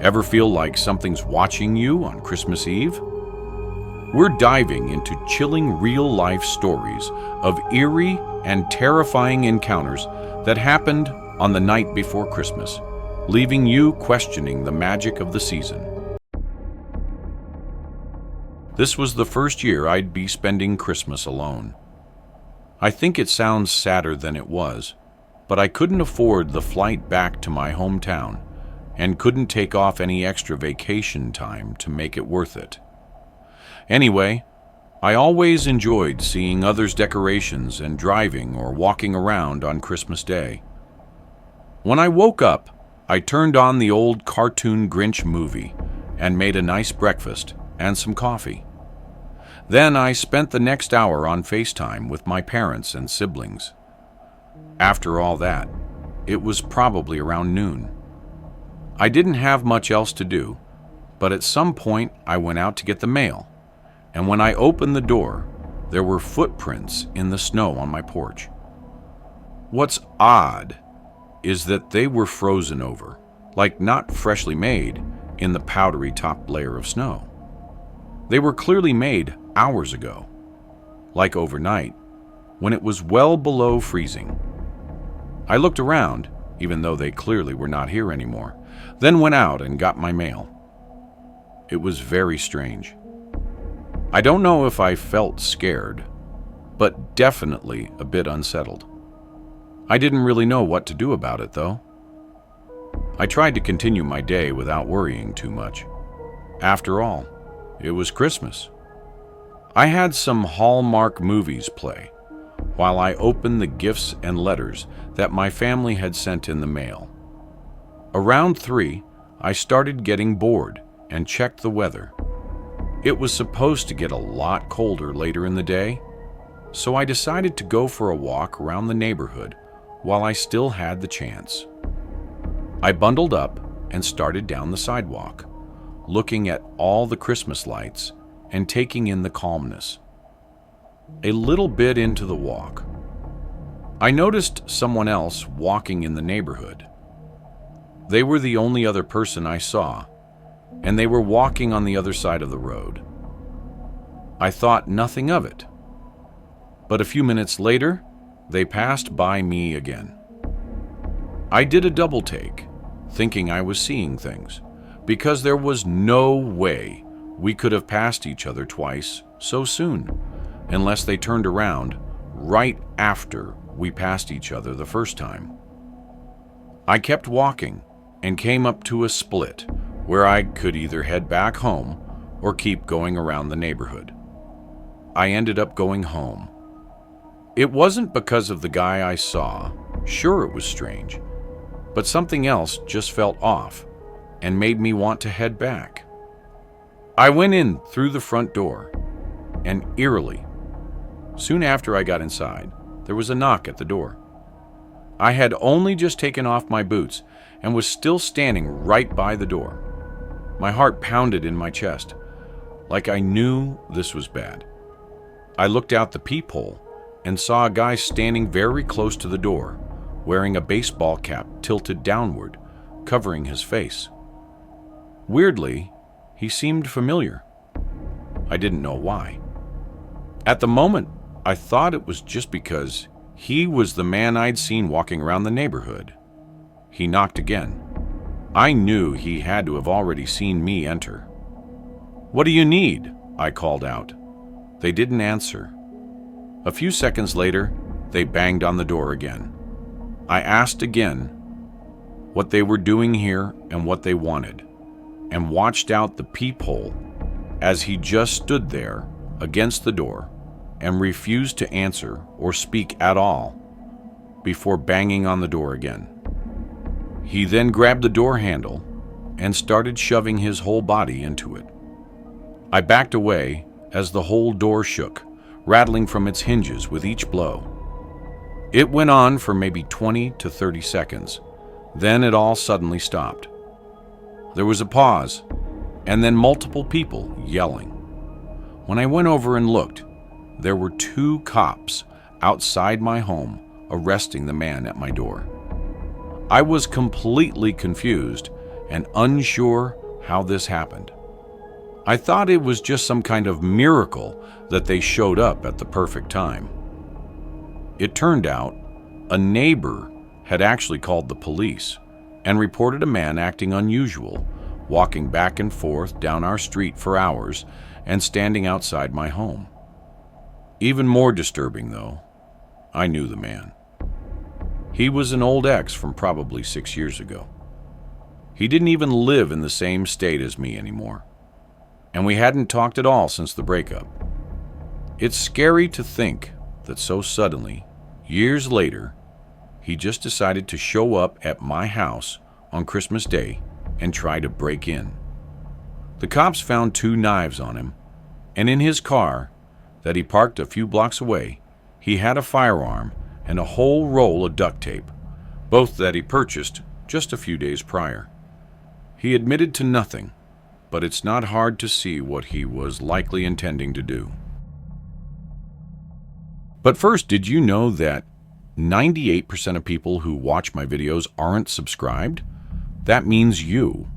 Ever feel like something's watching you on Christmas Eve? We're diving into chilling real-life stories of eerie and terrifying encounters that happened on the night before Christmas, leaving you questioning the magic of the season. This was the first year I'd be spending Christmas alone. I think it sounds sadder than it was, but I couldn't afford the flight back to my hometown and couldn't take off any extra vacation time to make it worth it. Anyway, I always enjoyed seeing others' decorations and driving or walking around on Christmas Day. When I woke up, I turned on the old cartoon Grinch movie and made a nice breakfast and some coffee. Then I spent the next hour on FaceTime with my parents and siblings. After all that, it was probably around noon. I didn't have much else to do, but at some point I went out to get the mail, and when I opened the door, there were footprints in the snow on my porch. What's odd is that they were frozen over, like not freshly made, in the powdery top layer of snow. They were clearly made hours ago, like overnight, when it was well below freezing. I looked around, even though they clearly were not here anymore, then went out and got my mail. It was very strange. I don't know if I felt scared, but definitely a bit unsettled. I didn't really know what to do about it, though. I tried to continue my day without worrying too much. After all, it was Christmas. I had some Hallmark movies play while I opened the gifts and letters that my family had sent in the mail. Around 3, I started getting bored and checked the weather. It was supposed to get a lot colder later in the day, so I decided to go for a walk around the neighborhood while I still had the chance. I bundled up and started down the sidewalk, looking at all the Christmas lights and taking in the calmness. A little bit into the walk, I noticed someone else walking in the neighborhood. They were the only other person I saw, and they were walking on the other side of the road. I thought nothing of it, but a few minutes later, they passed by me again. I did a double take, thinking I was seeing things, because there was no way we could have passed each other twice so soon, unless they turned around right after we passed each other the first time. I kept walking and came up to a split where I could either head back home or keep going around the neighborhood. I ended up going home. It wasn't because of the guy I saw. Sure, it was strange, but something else just felt off and made me want to head back. I went in through the front door, and eerily, soon after I got inside, there was a knock at the door. I had only just taken off my boots and was still standing right by the door. My heart pounded in my chest, like I knew this was bad. I looked out the peephole and saw a guy standing very close to the door, wearing a baseball cap tilted downward, covering his face. Weirdly, he seemed familiar. I didn't know why. At the moment, I thought it was just because he was the man I'd seen walking around the neighborhood. He knocked again. I knew he had to have already seen me enter. "What do you need?" I called out. They didn't answer. A few seconds later, they banged on the door again. I asked again what they were doing here and what they wanted, and watched out the peephole as he just stood there against the door and refused to answer or speak at all before banging on the door again. He then grabbed the door handle and started shoving his whole body into it. I backed away as the whole door shook, rattling from its hinges with each blow. It went on for maybe 20 to 30 seconds. Then it all suddenly stopped. There was a pause, and then multiple people yelling. When I went over and looked, there were 2 cops outside my home arresting the man at my door. I was completely confused and unsure how this happened. I thought it was just some kind of miracle that they showed up at the perfect time. It turned out a neighbor had actually called the police and reported a man acting unusual, walking back and forth down our street for hours and standing outside my home. Even more disturbing, though, I knew the man. He was an old ex from probably 6 years ago. He didn't even live in the same state as me anymore, and we hadn't talked at all since the breakup. It's scary to think that so suddenly, years later, he just decided to show up at my house on Christmas Day and try to break in. The cops found 2 knives on him, and in his car that he parked a few blocks away, he had a firearm and a whole roll of duct tape, both that he purchased just a few days prior. He admitted to nothing, but it's not hard to see what he was likely intending to do. But first, did you know that 98% of people who watch my videos aren't subscribed? That means you.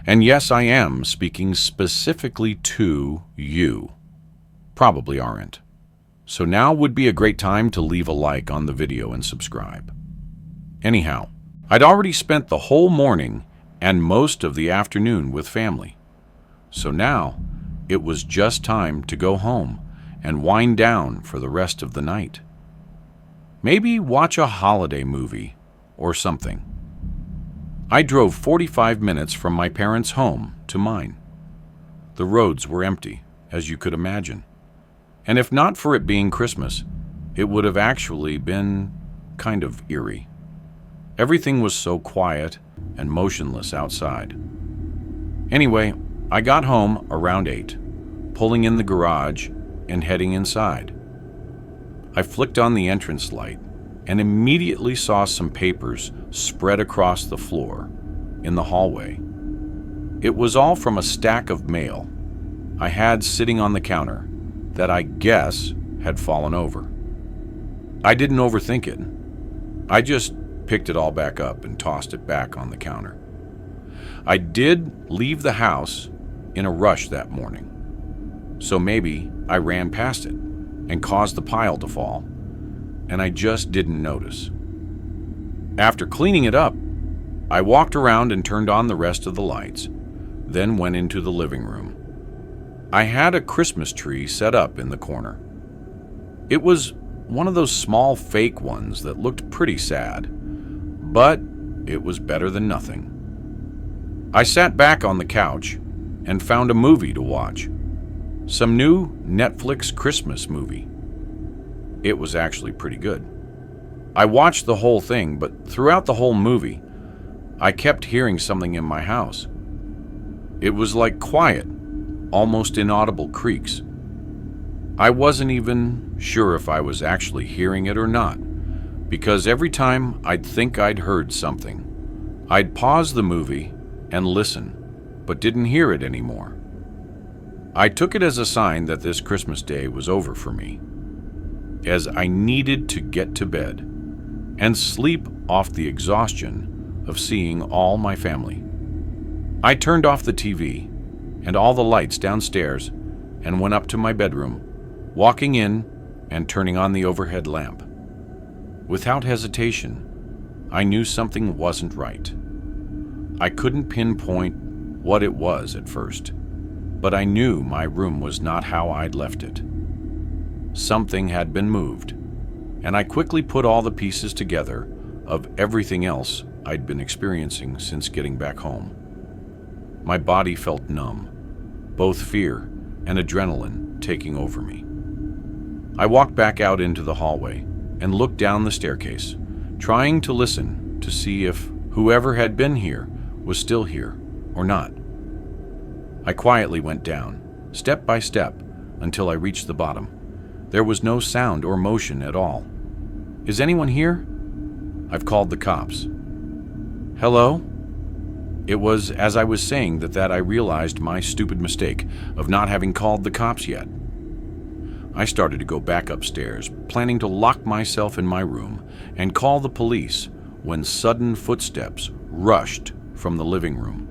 And yes, I am speaking specifically to you. Probably aren't. So now would be a great time to leave a like on the video and subscribe. Anyhow, I'd already spent the whole morning and most of the afternoon with family. So now it was just time to go home and wind down for the rest of the night. Maybe watch a holiday movie or something. I drove 45 minutes from my parents' home to mine. The roads were empty, as you could imagine. And if not for it being Christmas, it would have actually been kind of eerie. Everything was so quiet and motionless outside. Anyway, I got home around 8, pulling in the garage and heading inside. I flicked on the entrance light and immediately saw some papers spread across the floor in the hallway. It was all from a stack of mail I had sitting on the counter that I guess had fallen over. I didn't overthink it. I just picked it all back up and tossed it back on the counter. I did leave the house in a rush that morning, so maybe I ran past it and caused the pile to fall, and I just didn't notice. After cleaning it up, I walked around and turned on the rest of the lights, then went into the living room. I had a Christmas tree set up in the corner. It was one of those small fake ones that looked pretty sad, but it was better than nothing. I sat back on the couch and found a movie to watch. Some new Netflix Christmas movie. It was actually pretty good. I watched the whole thing, but throughout the whole movie, I kept hearing something in my house. It was like quiet, almost inaudible creaks. I wasn't even sure if I was actually hearing it or not, because every time I'd think I'd heard something, I'd pause the movie and listen, but didn't hear it anymore. I took it as a sign that this Christmas day was over for me, as I needed to get to bed and sleep off the exhaustion of seeing all my family. I turned off the TV and all the lights downstairs and went up to my bedroom, walking in and turning on the overhead lamp. Without hesitation, I knew something wasn't right. I couldn't pinpoint what it was at first, but I knew my room was not how I'd left it. Something had been moved, and I quickly put all the pieces together of everything else I'd been experiencing since getting back home. My body felt numb, both fear and adrenaline taking over me. I walked back out into the hallway and looked down the staircase, trying to listen to see if whoever had been here was still here or not. I quietly went down, step by step, until I reached the bottom. There was no sound or motion at all. Is anyone here? I've called the cops. Hello? It was as I was saying that I realized my stupid mistake of not having called the cops yet. I started to go back upstairs, planning to lock myself in my room and call the police when sudden footsteps rushed from the living room.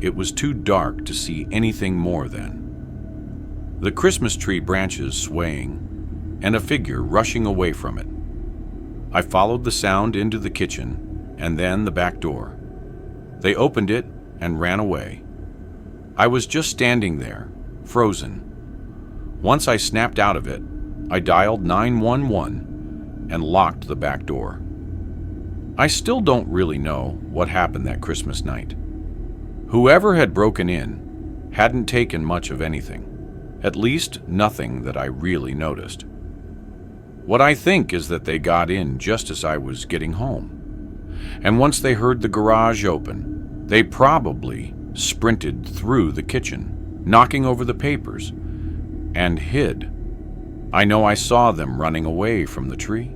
it was too dark to see anything more then. The Christmas tree branches swaying, and a figure rushing away from it. I followed the sound into the kitchen, and then the back door. They opened it and ran away. I was just standing there, frozen. Once I snapped out of it, I dialed 911 and locked the back door. I still don't really know what happened that Christmas night. Whoever had broken in hadn't taken much of anything, at least nothing that I really noticed. What I think is that they got in just as I was getting home. And once they heard the garage open, they probably sprinted through the kitchen, knocking over the papers, and hid. I know I saw them running away from the tree.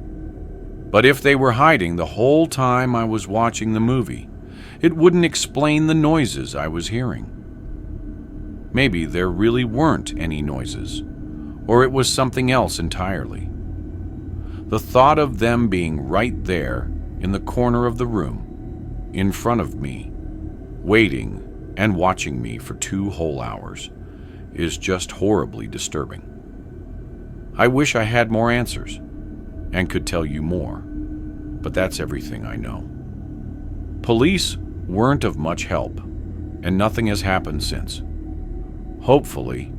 But if they were hiding the whole time I was watching the movie, it wouldn't explain the noises I was hearing. Maybe there really weren't any noises, or it was something else entirely. The thought of them being right there in the corner of the room, in front of me, waiting and watching me for 2 whole hours, is just horribly disturbing. I wish I had more answers and could tell you more, but that's everything I know. Police weren't of much help, and nothing has happened since. Hopefully,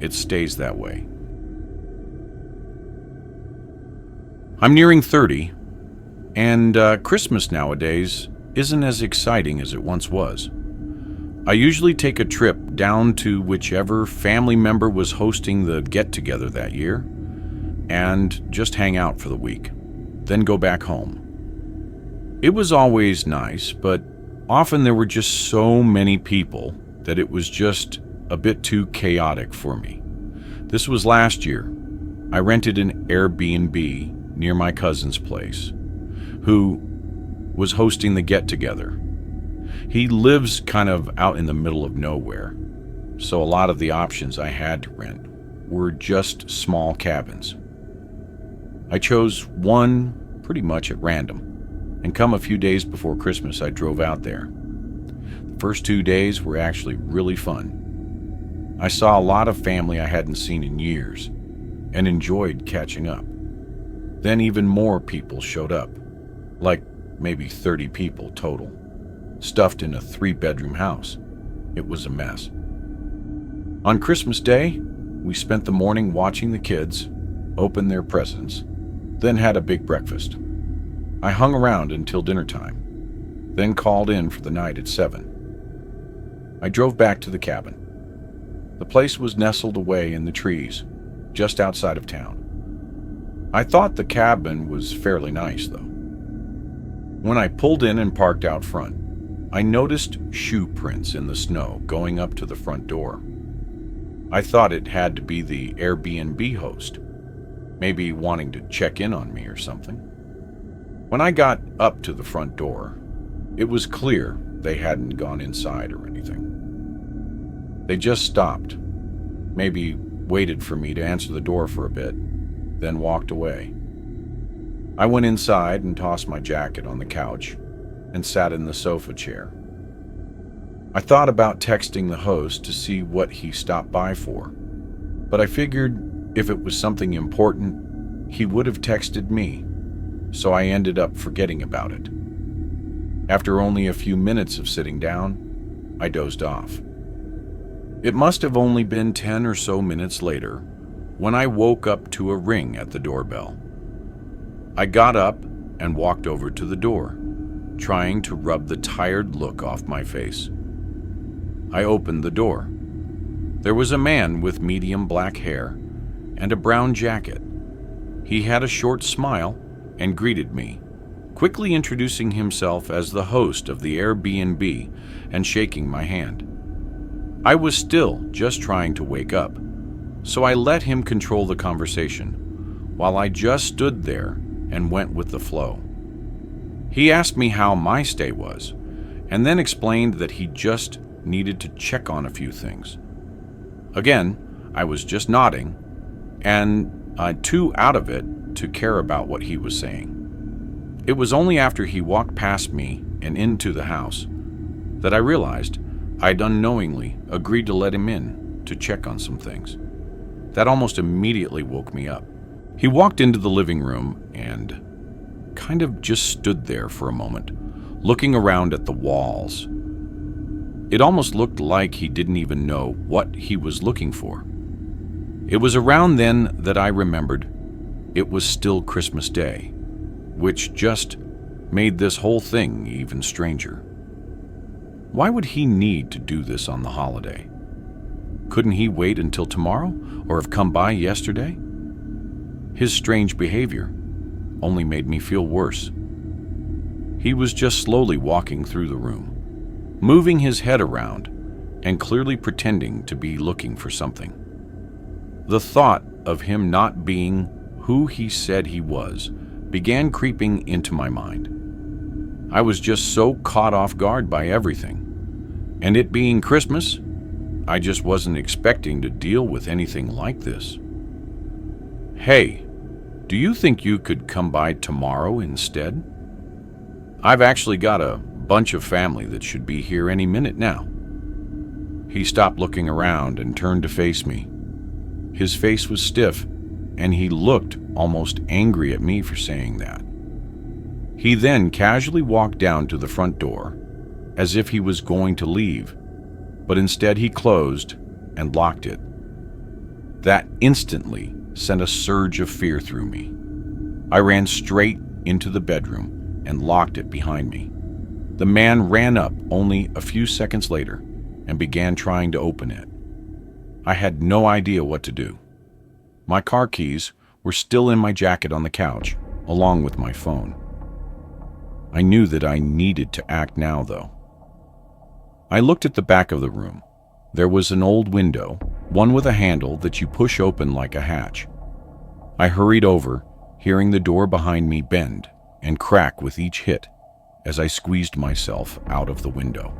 it stays that way. I'm nearing 30, and Christmas nowadays isn't as exciting as it once was. I usually take a trip down to whichever family member was hosting the get-together that year, and just hang out for the week, then go back home. It was always nice, but often there were just so many people that it was just a bit too chaotic for me. This was last year. I rented an Airbnb near my cousin's place, who was hosting the get-together. He lives kind of out in the middle of nowhere, so a lot of the options I had to rent were just small cabins. I chose one pretty much at random, and come a few days before Christmas I drove out there. The first 2 days were actually really fun. I saw a lot of family I hadn't seen in years, and enjoyed catching up. Then even more people showed up, like maybe 30 people total, stuffed in a 3-bedroom house. It was a mess. On Christmas Day, we spent the morning watching the kids open their presents, then had a big breakfast. I hung around until dinner time, then called in for the night at 7. I drove back to the cabin. The place was nestled away in the trees, just outside of town. I thought the cabin was fairly nice, though. When I pulled in and parked out front, I noticed shoe prints in the snow going up to the front door. I thought it had to be the Airbnb host, maybe wanting to check in on me or something. When I got up to the front door, it was clear they hadn't gone inside or anything. They just stopped, maybe waited for me to answer the door for a bit, then walked away. I went inside and tossed my jacket on the couch and sat in the sofa chair. I thought about texting the host to see what he stopped by for, but I figured if it was something important, he would have texted me, so I ended up forgetting about it. After only a few minutes of sitting down, I dozed off. It must have only been 10 or so minutes later when I woke up to a ring at the doorbell. I got up and walked over to the door, trying to rub the tired look off my face. I opened the door. There was a man with medium black hair and a brown jacket. He had a short smile and greeted me, quickly introducing himself as the host of the Airbnb and shaking my hand. I was still just trying to wake up, so I let him control the conversation, while I just stood there and went with the flow. He asked me how my stay was, and then explained that he just needed to check on a few things. Again, I was just nodding, and too out of it to care about what he was saying. It was only after he walked past me and into the house that I realized I'd unknowingly agreed to let him in to check on some things. That almost immediately woke me up. He walked into the living room and kind of just stood there for a moment, looking around at the walls. It almost looked like he didn't even know what he was looking for. It was around then that I remembered it was still Christmas Day, which just made this whole thing even stranger. Why would he need to do this on the holiday? Couldn't he wait until tomorrow or have come by yesterday? His strange behavior only made me feel worse. He was just slowly walking through the room, moving his head around and clearly pretending to be looking for something. The thought of him not being who he said he was began creeping into my mind. I was just so caught off guard by everything. And it being Christmas, I just wasn't expecting to deal with anything like this. Hey, do you think you could come by tomorrow instead? I've actually got a bunch of family that should be here any minute now. He stopped looking around and turned to face me. His face was stiff, and he looked almost angry at me for saying that. He then casually walked down to the front door, as if he was going to leave, but instead he closed and locked it. That instantly sent a surge of fear through me. I ran straight into the bedroom and locked it behind me. The man ran up only a few seconds later and began trying to open it. I had no idea what to do. My car keys were still in my jacket on the couch, along with my phone. I knew that I needed to act now, though. I looked at the back of the room. There was an old window, one with a handle that you push open like a hatch. I hurried over, hearing the door behind me bend and crack with each hit as I squeezed myself out of the window.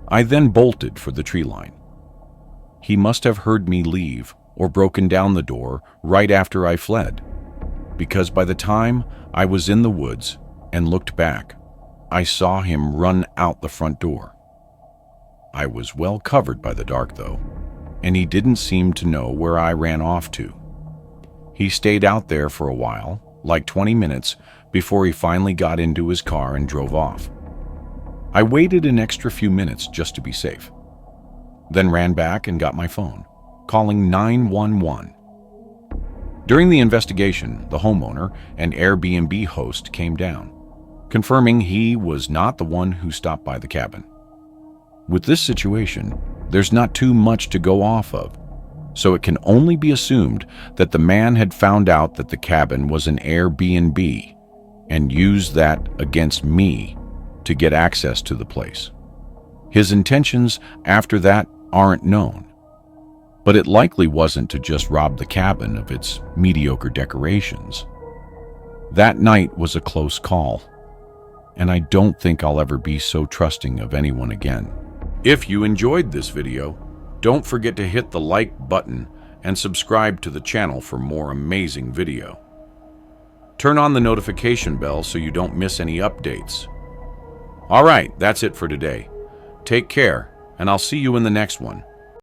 I then bolted for the tree line. He must have heard me leave or broken down the door right after I fled, because by the time I was in the woods and looked back, I saw him run out the front door. I was well covered by the dark, though, and he didn't seem to know where I ran off to. He stayed out there for a while, like 20 minutes, before he finally got into his car and drove off. I waited an extra few minutes just to be safe, then ran back and got my phone, calling 911. During the investigation, the homeowner and Airbnb host came down, confirming he was not the one who stopped by the cabin. With this situation, there's not too much to go off of, so it can only be assumed that the man had found out that the cabin was an Airbnb and used that against me to get access to the place. His intentions after that aren't known, but it likely wasn't to just rob the cabin of its mediocre decorations. That night was a close call, and I don't think I'll ever be so trusting of anyone again. If you enjoyed this video, don't forget to hit the like button and subscribe to the channel for more amazing video. Turn on the notification bell so you don't miss any updates. All right, that's it for today. Take care, and I'll see you in the next one.